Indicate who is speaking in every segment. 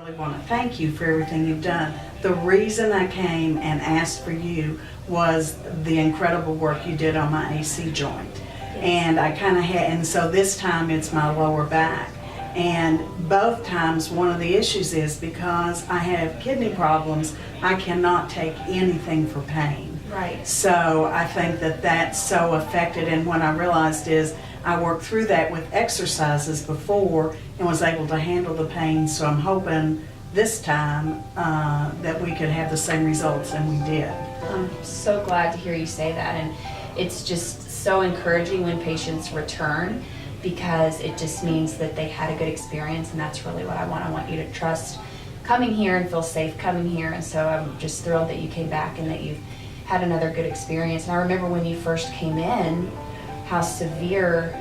Speaker 1: really want to thank you for everything you've done. The reason I came and asked for you was the incredible work you did on my AC joint. And I kind of had, and so this time it's my lower back. And both times one of the issues is because I have kidney problems, I cannot take anything for pain.
Speaker 2: Right.
Speaker 1: So I think that that's so affected, and what I realized is I worked through that with exercises before and was able to handle the pain, so I'm hoping this time that we could have the same results, and we did.
Speaker 2: I'm so glad to hear you say that, and it's just so encouraging when patients return, because it just means that they had a good experience, and that's really what I want. I want you to trust coming here and feel safe coming here, and so I'm just thrilled that you came back and that you've had another good experience. And I remember when you first came in, how severe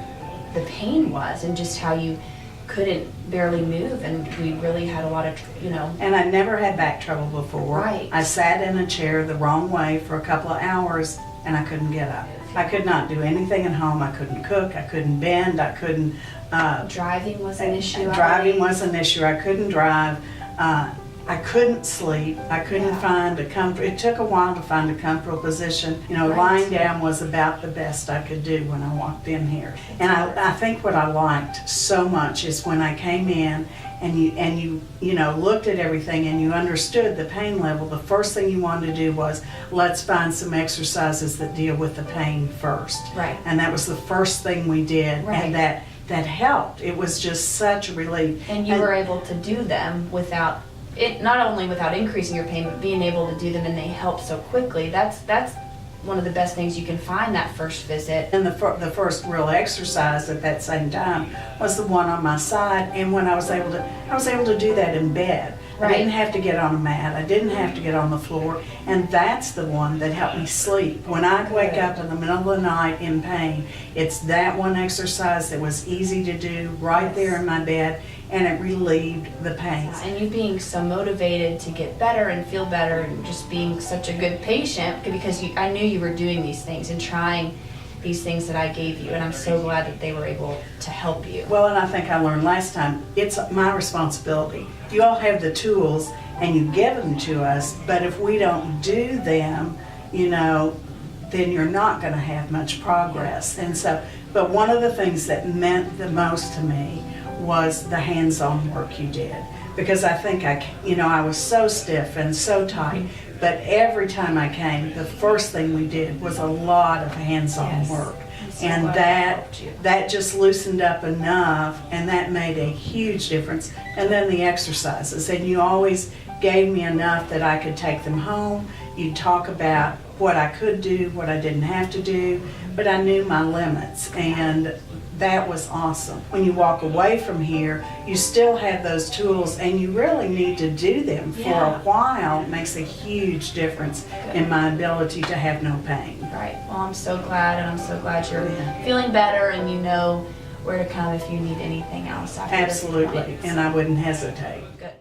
Speaker 2: the pain was and just how you couldn't barely move, and we really had a lot of,
Speaker 1: And I never had back trouble before.
Speaker 2: Right.
Speaker 1: I sat in a chair the wrong way for a couple of hours and I couldn't get up. I could not do anything at home. I couldn't cook, I couldn't bend, I couldn't...
Speaker 2: driving was an issue.
Speaker 1: Driving was an issue. I couldn't drive. I couldn't sleep. I couldn't find a comfort. It took a while to find a comfortable position.
Speaker 2: Right.
Speaker 1: Lying down was about the best I could do when I walked in here. And I think what I liked so much is when I came in and you looked at everything and you understood the pain level, the first thing you wanted to do was, let's find some exercises that deal with the pain first.
Speaker 2: Right.
Speaker 1: And that was the first thing we did.
Speaker 2: Right.
Speaker 1: And that helped. It was just such a relief.
Speaker 2: And you were able to do them without it, not only without increasing your pain, but being able to do them, and they help so quickly. That's one of the best things you can find that first visit.
Speaker 1: And the first real exercise at that same time was the one on my side, and when I was able to do that in bed.
Speaker 2: Right.
Speaker 1: I didn't have to get on a mat. I didn't have to get on the floor, and that's the one that helped me sleep. When I wake up in the middle of the night in pain, it's that one exercise that was easy to do right there in my bed, and it relieved the pain.
Speaker 2: And you being so motivated to get better and feel better, and just being such a good patient, because I knew you were doing these things and trying these things that I gave you, and I'm so glad that they were able to help you.
Speaker 1: Well, and I think I learned last time, it's my responsibility. You all have the tools and you give them to us, but if we don't do them, then you're not going to have much progress. And so, but one of the things that meant the most to me was the hands-on work you did. Because I think I was so stiff and so tight, but every time I came, the first thing we did was a lot of hands-on work. And that just loosened up enough, and that made a huge difference. And then the exercises, and you always gave me enough that I could take them home. You'd talk about what I could do, what I didn't have to do, but I knew my limits, and that was awesome. When you walk away from here, you still have those tools, and you really need to do them for a while. It makes a huge difference in my ability to have no pain.
Speaker 2: Right. Well, I'm so glad, and I'm so glad you're feeling better, and you know where to come if you need anything else after this
Speaker 1: Absolutely,
Speaker 2: point.
Speaker 1: and I wouldn't hesitate.
Speaker 2: Good.